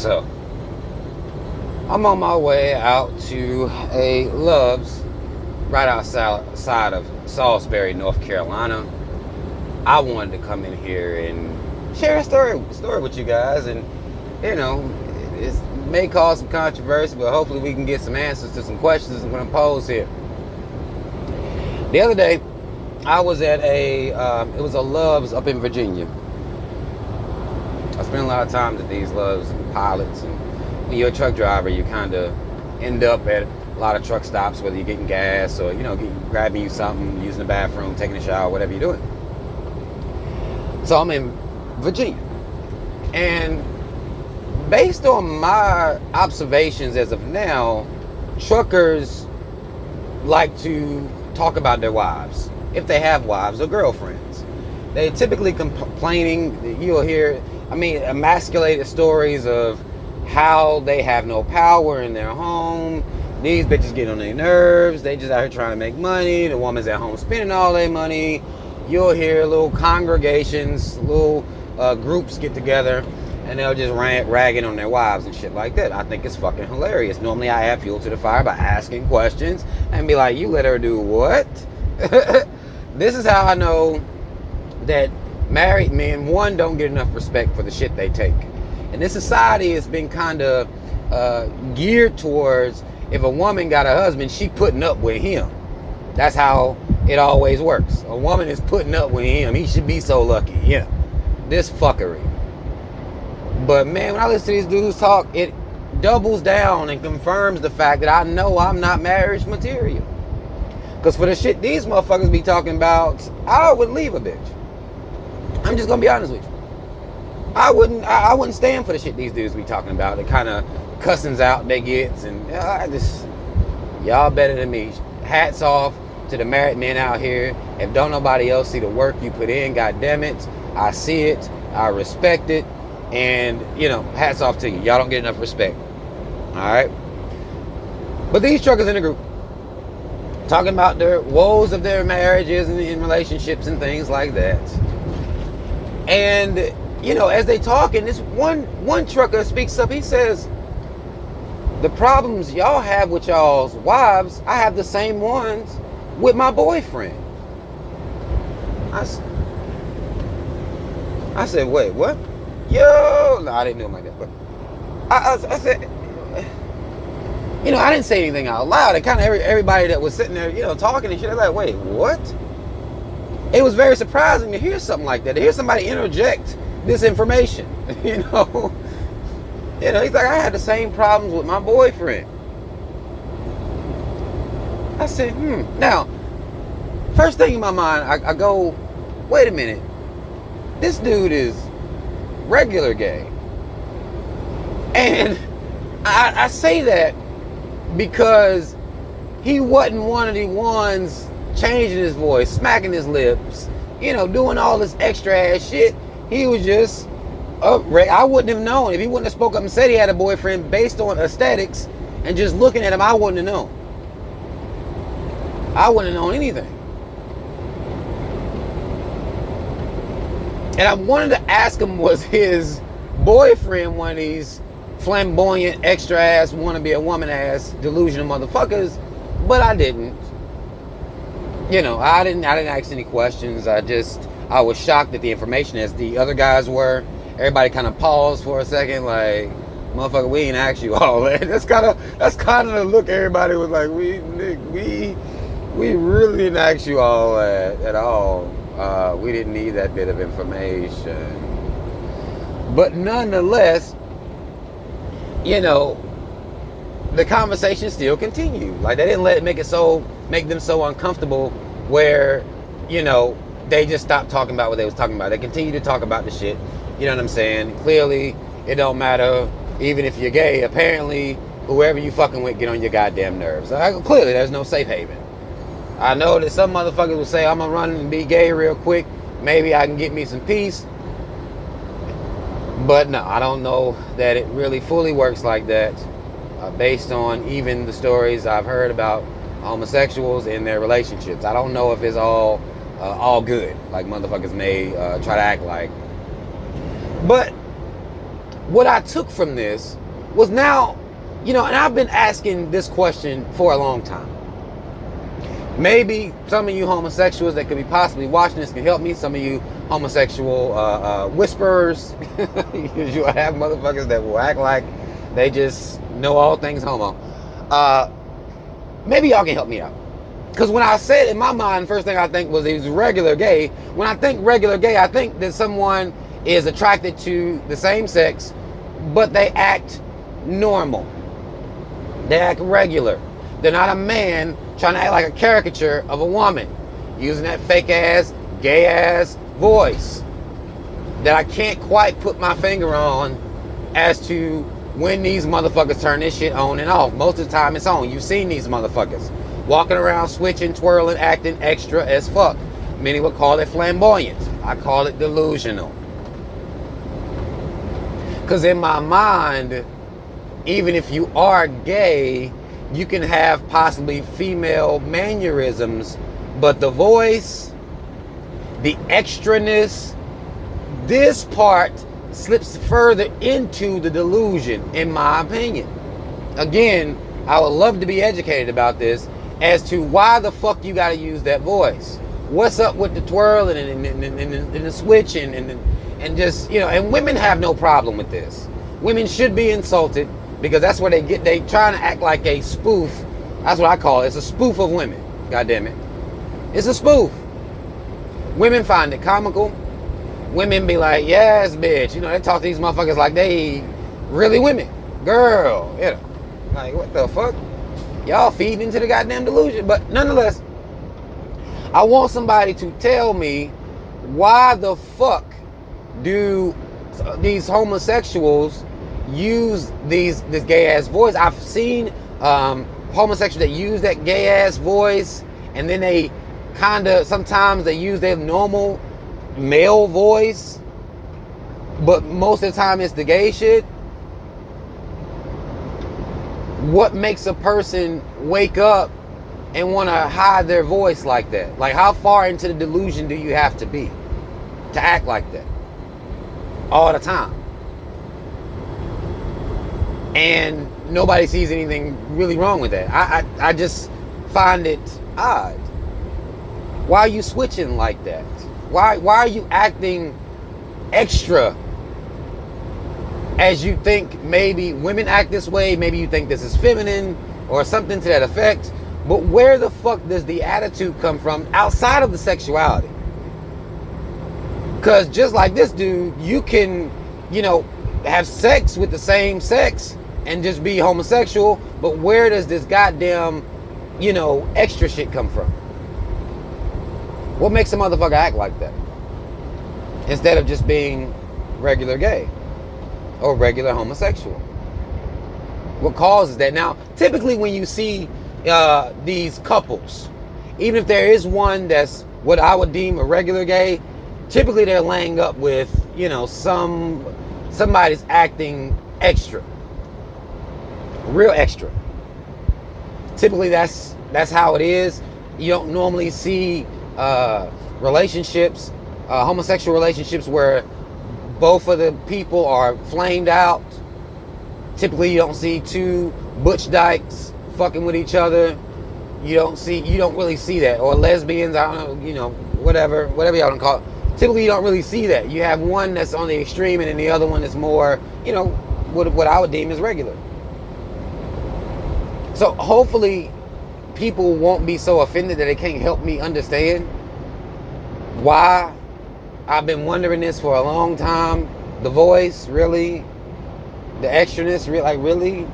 So, I'm on my way out to a Love's right outside of Salisbury, North Carolina. I wanted to come in here and share a story with you guys, and you know, it may cause some controversy, but hopefully we can get some answers to some questions I'm going to pose here. The other day, I was at it was a Love's up in Virginia. I spent a lot of time at these Love's and pilots, and when you're a truck driver, you kind of end up at a lot of truck stops, whether you're getting gas or, grabbing you something, using the bathroom, taking a shower, whatever you're doing. So I'm in Virginia. And based on my observations as of now, truckers like to talk about their wives, if they have wives or girlfriends. They typically complaining, you'll hear, emasculated stories of how they have no power in their home. These bitches get on their nerves. They just out here trying to make money. The woman's at home spending all their money. You'll hear little congregations, little groups get together, and they'll just ragging on their wives and shit like that. I think it's fucking hilarious. Normally I add fuel to the fire by asking questions and be like, you let her do what? This is how I know that married men, one, don't get enough respect for the shit they take. And this society has been kind of geared towards, if a woman got a husband, she putting up with him. That's how it always works. A woman is putting up with him. He should be so lucky. Yeah. This fuckery. But man, when I listen to these dudes talk, it doubles down and confirms the fact that I know I'm not marriage material. Because for the shit these motherfuckers be talking about, I would leave a bitch. I'm just gonna be honest with you. I wouldn't stand for the shit these dudes be talking about. The kind of cussings out they get, and y'all better than me. Hats off to the married men out here. If don't nobody else see the work you put in, god damn it, I see it, I respect it, and hats off to you. Y'all don't get enough respect. Alright? But these truckers in the group talking about their woes of their marriages and in relationships and things like that. And as they talking, this one trucker speaks up. He says, the problems y'all have with y'all's wives, I have the same ones with my boyfriend. I said, wait, what? Yo, no, I didn't do him like that. But I said, I didn't say anything out loud. And kind of everybody that was sitting there, talking and shit, they're like, wait, what? It was very surprising to hear something like that, to hear somebody interject this information. He's like, I had the same problems with my boyfriend. I said, Now, first thing in my mind, I go, wait a minute. This dude is regular gay. And I say that because he wasn't one of the ones changing his voice, smacking his lips, doing all this extra ass shit. He was just I wouldn't have known. If he wouldn't have spoke up and said he had a boyfriend based on aesthetics and just looking at him, I wouldn't have known. I wouldn't have known anything. And I wanted to ask him, was his boyfriend one of these flamboyant, extra ass, wanna be a woman ass, delusional motherfuckers? But I didn't. I didn't ask any questions. I was shocked at the information, as the other guys were. Everybody kind of paused for a second, like, motherfucker, we ain't asked you all that. That's kind of the look everybody was like, we really didn't ask you all that at all. We didn't need that bit of information. But nonetheless, the conversation still continued. Like, they didn't let it make them so uncomfortable where, they just stopped talking about what they was talking about. They continued to talk about the shit. You know what I'm saying? Clearly, it don't matter, even if you're gay. Apparently, whoever you fucking with get on your goddamn nerves. Clearly, there's no safe haven. I know that some motherfuckers will say, I'm gonna run and be gay real quick. Maybe I can get me some peace. But no, I don't know that it really fully works like that. Based on even the stories I've heard about homosexuals in their relationships. I don't know if it's all good, like motherfuckers may try to act like. But what I took from this was now, and I've been asking this question for a long time. Maybe some of you homosexuals that could be possibly watching this can help me. Some of you homosexual whisperers, you have motherfuckers that will act like they just know all things homo. Maybe y'all can help me out. Because when I said in my mind, first thing I think was he was regular gay. When I think regular gay, I think that someone is attracted to the same sex, but they act normal. They act regular. They're not a man trying to act like a caricature of a woman, using that fake ass, gay ass voice that I can't quite put my finger on as to when these motherfuckers turn this shit on and off. Most of the time it's on. You've seen these motherfuckers walking around, switching, twirling, acting extra as fuck. Many would call it flamboyant. I call it delusional. Because in my mind, even if you are gay, you can have possibly female mannerisms, but the voice, the extraness, this part slips further into the delusion, in my opinion. Again, I would love to be educated about this as to why the fuck you gotta use that voice. What's up with the twirling and the switching and just, and women have no problem with this. Women should be insulted because that's where they trying to act like a spoof. That's what I call it. It's a spoof of women. God damn it. It's a spoof. Women find it comical. Women be like, yes, bitch. They talk to these motherfuckers like they really women. Girl, like, what the fuck? Y'all feeding into the goddamn delusion. But nonetheless, I want somebody to tell me why the fuck do these homosexuals use this gay ass voice. I've seen homosexuals that use that gay ass voice, and then they sometimes they use their normal male voice, but most of the time it's the gay shit. What makes a person wake up and want to hide their voice like that? Like, how far into the delusion do you have to be to act like that all the time? And nobody sees anything really wrong with that. I just find it odd. Why are you switching like that? Why are you acting extra? As you think maybe women act this way, maybe you think this is feminine or something to that effect. But where the fuck does the attitude come from outside of the sexuality? Because just like this dude, you can, have sex with the same sex and just be homosexual, but where does this goddamn, extra shit come from? What makes a motherfucker act like that? Instead of just being regular gay or regular homosexual. What causes that? Now, typically when you see these couples, even if there is one that's what I would deem a regular gay, typically they're laying up with, somebody's acting extra. Real extra. Typically that's how it is. You don't normally see relationships, homosexual relationships where both of the people are flamed out. Typically you don't see two butch dykes fucking with each other. You don't really see that. Or lesbians, I don't know, whatever y'all don't call it. Typically you don't really see that. You have one that's on the extreme and then the other one that's more, what I would deem as regular. So hopefully people won't be so offended that they can't help me understand why I've been wondering this for a long time. The voice, really? The extraness, really?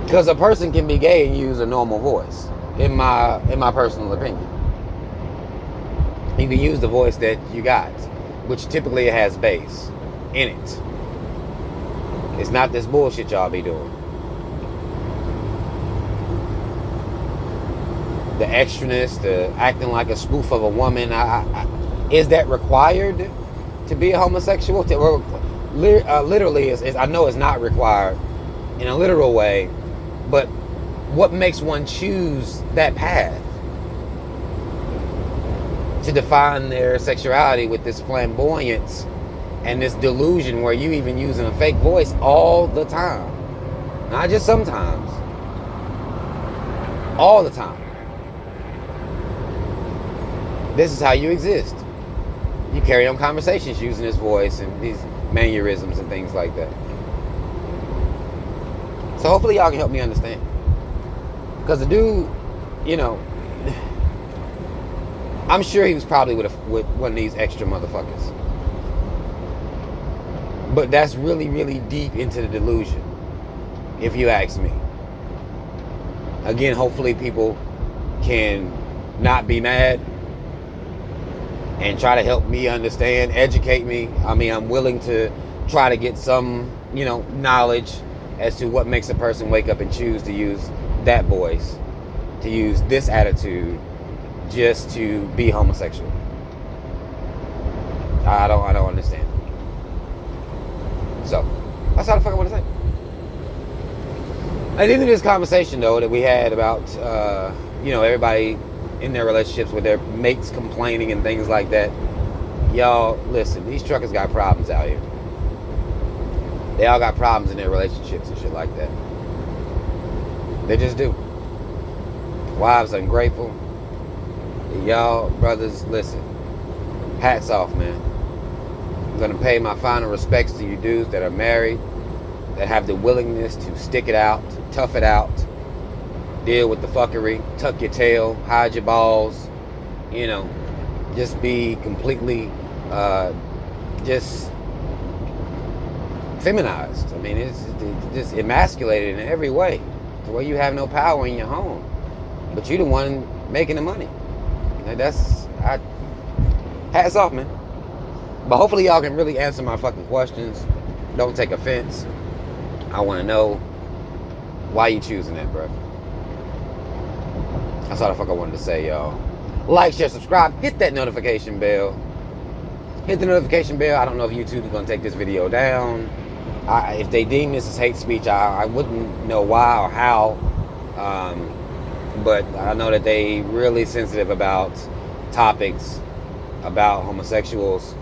Because a person can be gay and use a normal voice, in my personal opinion. You can use the voice that you got, which typically has bass in it. It's not this bullshit y'all be doing. The extraness, the acting like a spoof of a woman. Is that required to be a homosexual? Literally, I know it's not required in a literal way, but what makes one choose that path? To define their sexuality with this flamboyance And this delusion where you even using a fake voice all the time. Not just sometimes. All the time. This is how you exist. You carry on conversations using this voice and these mannerisms and things like that. So hopefully y'all can help me understand. Because the dude, you know, I'm sure he was probably with one of these extra motherfuckers. But that's really, really deep into the delusion, if you ask me. Again, hopefully people can not be mad and try to help me understand, educate me. I mean, I'm willing to try to get some, knowledge as to what makes a person wake up and choose to use that voice, to use this attitude, just to be homosexual. I don't understand. So, that's all the fuck I want to say. At the end of this conversation, though, that we had about, everybody in their relationships with their mates complaining and things like that, y'all, listen, these truckers got problems out here. They all got problems in their relationships and shit like that. They just do. Wives ungrateful. Y'all, brothers, listen. Hats off, man. I'm going to pay my final respects to you dudes that are married, that have the willingness to stick it out, tough it out, deal with the fuckery, tuck your tail, hide your balls, just be completely just feminized. I mean, it's just emasculated in every way, to where you have no power in your home, but you the one making the money. And hats off, man. But hopefully y'all can really answer my fucking questions. Don't take offense. I want to know why you choosing that, bro. That's all the fuck I wanted to say, y'all. Like, share, subscribe. Hit that notification bell. Hit the notification bell. I don't know if YouTube is going to take this video down. If they deem this as hate speech, I wouldn't know why or how. But I know that they really sensitive about topics about homosexuals.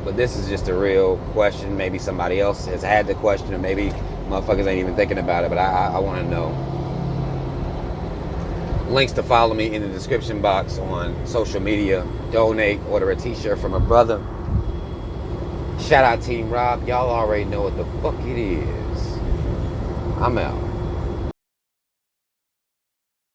But this is just a real question. Maybe somebody else has had the question, or maybe motherfuckers ain't even thinking about it. But I want to know. Links to follow me in the description box on social media. Donate, order a t-shirt from a brother. Shout out Team Rob. Y'all already know what the fuck it is. I'm out.